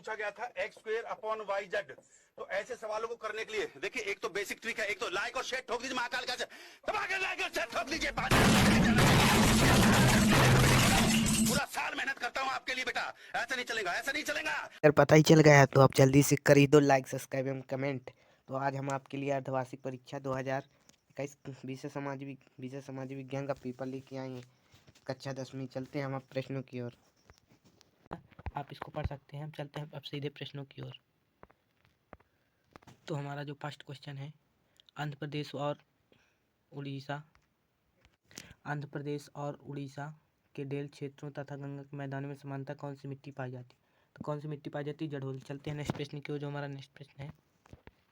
पूछा गया था x²/y/z। तो ऐसे सवालों को करने के लिए देखिए, एक तो बेसिक ट्रिक है, एक तो लाइक और शेयर ठोक दीजिए महाकाल का, दबा के लाइक और शेयर ठोक दीजिए। पूरा साल मेहनत करता हूँ आपके लिए बेटा, ऐसा नहीं चलेगा, ऐसा नहीं चलेगा। अगर पता ही चल गया है तो आप जल्दी से कर ही दो लाइक, सब्सक्राइब एवं कमेंट। तो आज हम आपके लिए अर्धवार्षिक परीक्षा 2021 विषय समाज विज्ञान का पेपर लेके आए हैं, कक्षा 10वीं। चलते हैं हम अब प्रश्नों की ओर। आप इसको पढ़ सकते हैं। हम चलते हैं अब सीधे प्रश्नों की ओर। तो हमारा जो फर्स्ट क्वेश्चन है, आंध्र प्रदेश और उड़ीसा के डेल क्षेत्रों तथा गंगा के मैदानों में समानता कौन सी मिट्टी पाई जाती है? तो कौन सी मिट्टी पाई जाती है? जड़ोल। चलते हैं नेक्स्ट प्रश्न की ओर। जो हमारा नेक्स्ट प्रश्न है,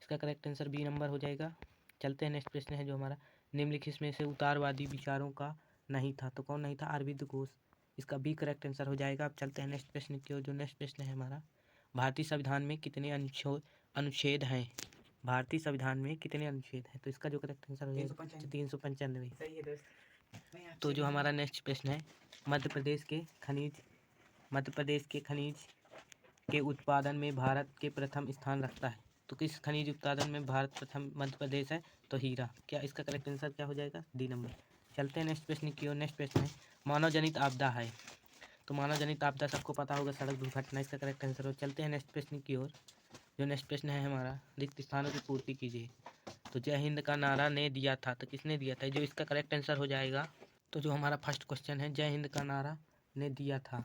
इसका करेक्ट आंसर बी नंबर हो जाएगा। चलते हैं नेक्स्ट प्रश्न है जो हमारा, निम्नलिखित में से उदारवादी विचारों का नहीं था। तो कौन नहीं था? अरविंद घोष। इसका बी करेक्ट आंसर हो जाएगा। अब चलते हैं नेक्स्ट प्रश्न की ओर। जो नेक्स्ट प्रश्न है हमारा, भारतीय संविधान में कितने अनुच्छेद हैं? भारतीय संविधान में कितने अनुच्छेद हैं? तो इसका जो करेक्ट आंसर हो जाएगा 395। तो जो हमारा नेक्स्ट प्रश्न है, मध्य प्रदेश के खनिज के उत्पादन में भारत के प्रथम स्थान रखता है। तो किस खनिज उत्पादन में भारत प्रथम? मध्य प्रदेश है तो हीरा। क्या इसका करेक्ट आंसर क्या हो जाएगा? D number. चलते हैं नेक्स्ट प्रश्न की ओर। नेक्स्ट प्रश्न है, मानव जनित आपदा है। तो मानव जनित आपदा सबको पता होगा, सड़क दुर्घटना। इसका करेक्ट आंसर हो। चलते हैं नेक्स्ट प्रश्न की ओर। जो नेक्स्ट प्रश्न है हमारा, रिक्त स्थानों की पूर्ति कीजिए। तो जय हिंद का नारा ने दिया था। तो किसने दिया था? जो इसका करेक्ट आंसर हो जाएगा, तो जो हमारा फर्स्ट क्वेश्चन है, जय हिंद का नारा ने दिया था।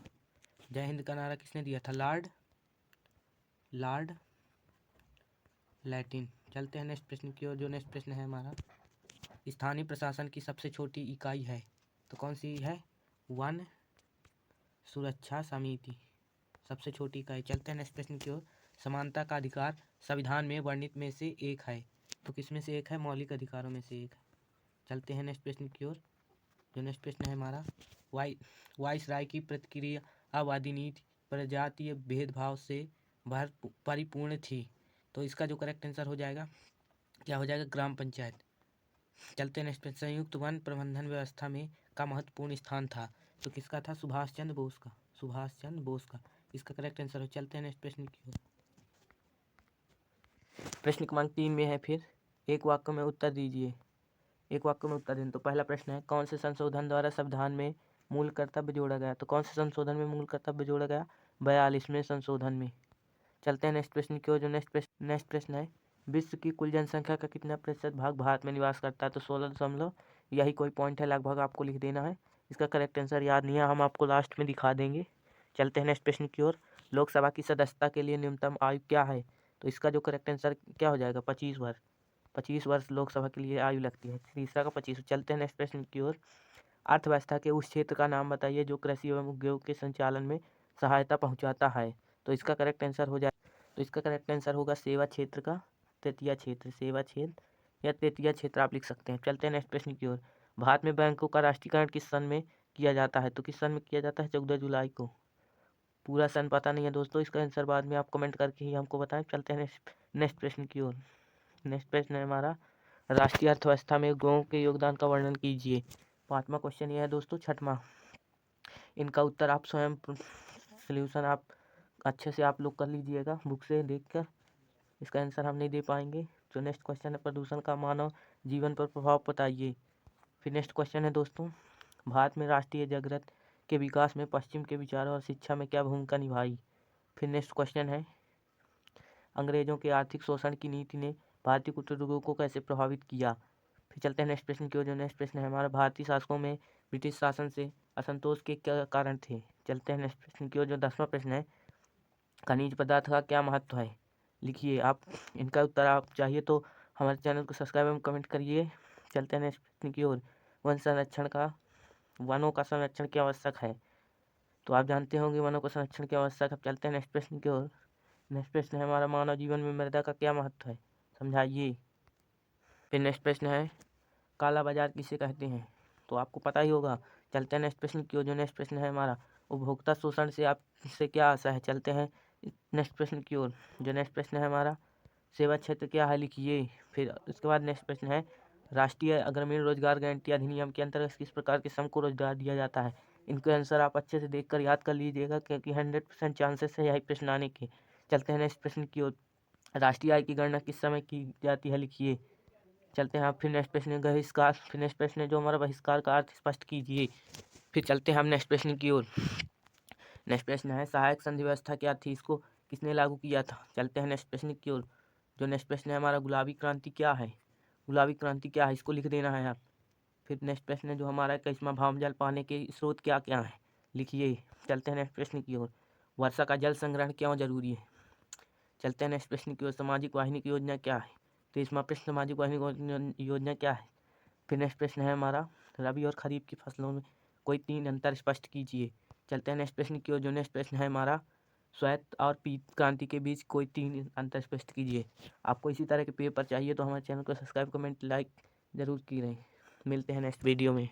जय हिंद का नारा किसने दिया था? Lord Latin. चलते हैं नेक्स्ट प्रश्न की ओर। जो नेक्स्ट प्रश्न है हमारा, स्थानीय प्रशासन की सबसे छोटी इकाई है। तो कौन सी है? वन सुरक्षा समिति, सबसे छोटी इकाई। चलते हैं नेक्स्ट प्रश्न की ओर। समानता का अधिकार संविधान में वर्णित में से एक है। तो किस में से एक है? मौलिक अधिकारों में से एक है। चलते हैं नेक्स्ट प्रश्न की ओर। जो नेक्स्ट प्रश्न है हमारा, वाइसराय की प्रतिक्रियावादी नीति प्रजातीय भेदभाव से परिपूर्ण थी। तो इसका जो करेक्ट आंसर हो जाएगा, क्या हो जाएगा? ग्राम पंचायत। चलते हैं नेक्स्ट प्रश्न, संयुक्त वन प्रबंधन व्यवस्था में का महत्वपूर्ण स्थान था। तो किसका था? सुभाष चंद्र बोस का। इसका करेक्ट आंसर हो। चलते हैं नेक्स्ट प्रश्न की ओर। प्रश्न क्रमांक 3 में है, फिर एक वाक्य में उत्तर दीजिए। एक वाक्य में उत्तर दें। तो पहला प्रश्न है, कौन से संशोधन द्वारा संविधान में मूल कर्तव्य जोड़ा गया? तो कौन से संशोधन में मूल कर्तव्य जोड़ा गया? 42वें संशोधन में। चलते हैं नेक्स्ट प्रश्न की ओर। जो नेक्स्ट प्रश्न है, विश्व की कुल जनसंख्या का कितना प्रतिशत भाग भारत में निवास करता है? तो 16 यही कोई पॉइंट है लगभग, आपको लिख देना है। इसका करेक्ट आंसर याद नहीं है, हम आपको लास्ट में दिखा देंगे। चलते हैं नेक्स्ट प्रश्न की ओर। लोकसभा की सदस्यता के लिए न्यूनतम आयु क्या है? तो इसका जो करेक्ट आंसर क्या हो जाएगा? 25 वर्ष। 25 वर्ष लोकसभा के लिए आयु लगती है। तीसरा का 25। चलते हैं नेक्स्ट प्रश्न की ओर। अर्थव्यवस्था के उस क्षेत्र का नाम बताइए जो कृषि एवं उद्योग के संचालन में सहायता पहुंचाता है। तो इसका करेक्ट आंसर हो जाए, तो इसका करेक्ट आंसर होगा सेवा क्षेत्र का तृतीय क्षेत्र। सेवा क्षेत्र या तृतीय क्षेत्र आप लिख सकते हैं। चलते हैं नेक्स्ट प्रश्न की ओर। भारत में बैंकों का राष्ट्रीयकरण किस सन में किया जाता है? तो किस सन में किया जाता है? 14 जुलाई को। पूरा सन पता नहीं है दोस्तों, इसका आंसर बाद में आप कमेंट करके ही हमको बताएं। चलते हैं नेक्स्ट प्रश्न की ओर। नेक्स्ट प्रश्न है हमारा, राष्ट्रीय अर्थव्यवस्था में गांवों के योगदान का वर्णन कीजिए। 5वां क्वेश्चन यह है दोस्तों। 6वां, इनका उत्तर आप स्वयं सॉल्यूशन आप अच्छे से आप लोग कर लीजिएगा बुक से देखकर, इसका आंसर हम नहीं दे पाएंगे। जो नेक्स्ट क्वेश्चन है, प्रदूषण का मानव जीवन पर प्रभाव बताइए। फिर नेक्स्ट क्वेश्चन है दोस्तों, भारत में राष्ट्रीय जागृत के विकास में पश्चिम के विचारों और शिक्षा में क्या भूमिका निभाई। फिर नेक्स्ट क्वेश्चन है, अंग्रेजों के आर्थिक शोषण की नीति ने भारतीय कुटीरों को कैसे प्रभावित किया। फिर चलते हैं नेक्स्ट प्रश्न की ओर। जो नेक्स्ट प्रश्न है हमारा, भारतीय शासकों में ब्रिटिश शासन से असंतोष के क्या कारण थे। चलते हैं नेक्स्ट प्रश्न की ओर। जो 10वां प्रश्न है, खनिज पदार्थ का क्या महत्व है, लिखिए आप। इनका उत्तर आप चाहिए तो हमारे चैनल को सब्सक्राइब एवं कमेंट करिए। चलते हैं नेक्स्ट प्रश्न की ओर। वनों का संरक्षण क्यों आवश्यक है। तो आप जानते होंगे वनों का संरक्षण क्यों आवश्यक है। चलते हैं नेक्स्ट प्रश्न की ओर। नेक्स्ट प्रश्न है हमारा, मानव जीवन में मृदा का क्या महत्व है, समझाइए। फिर नेक्स्ट प्रश्न है, काला बाजार किसे कहते हैं। तो आपको पता ही होगा। चलते हैं नेक्स्ट प्रश्न की ओर। जो नेक्स्ट प्रश्न है हमारा, उपभोक्ता शोषण से आपसे क्या आशा है। चलते हैं नेक्स्ट प्रश्न की ओर। जो नेक्स्ट प्रश्न है हमारा, सेवा क्षेत्र क्या है, लिखिए। फिर उसके बाद नेक्स्ट प्रश्न है, राष्ट्रीय ग्रामीण रोजगार गारंटी अधिनियम के अंतर्गत किस प्रकार के श्रम को रोजगार दिया जाता है। इनके आंसर आप अच्छे से देखकर याद कर लीजिएगा, क्योंकि 100% चांसेस है यही प्रश्न आने के। चलते हैं नेक्स्ट प्रश्न की ओर। राष्ट्रीय आय की गणना किस समय की जाती है, लिखिए। चलते हैं आप फिर नेक्स्ट प्रश्न बहिष्कार। फिर नेक्स्ट प्रश्न है जो हमारा बहिष्कार का अर्थ स्पष्ट कीजिए। फिर चलते हैं हम नेक्स्ट प्रश्न की ओर। नेक्स्ट प्रश्न है सहायक संधि व्यवस्था क्या थी, इसको किसने लागू किया था। चलते हैं नेक्स्ट प्रश्न की ओर। जो नेक्स्ट प्रश्न है हमारा गुलाबी क्रांति क्या है, गुलाबी क्रांति क्या है, इसको लिख देना है आप। फिर नेक्स्ट प्रश्न है जो हमारा 21वां भाव जल पाने के स्रोत क्या क्या है, लिखिए। चलते हैं नेक्स्ट प्रश्न की ओर। वर्षा का जल संग्रहण क्यों जरूरी है। चलते हैं नेक्स्ट प्रश्न की ओर। सामाजिक वाहिनी की योजना क्या है। 23वां प्रश्न सामाजिक वाहिनी की योजना क्या है। फिर नेक्स्ट प्रश्न है हमारा रबी और खरीफ की फसलों में कोई 3 अंतर स्पष्ट कीजिए। चलते हैं नेक्स्ट प्रश्न की ओर। जो नेक्स्ट प्रश्न है हमारा श्वेत और पीत क्रांति के बीच कोई 3 अंतर स्पष्ट कीजिए। आपको इसी तरह के पेपर चाहिए तो हमारे चैनल को सब्सक्राइब, कमेंट, लाइक जरूर की रहें। मिलते हैं नेक्स्ट वीडियो में।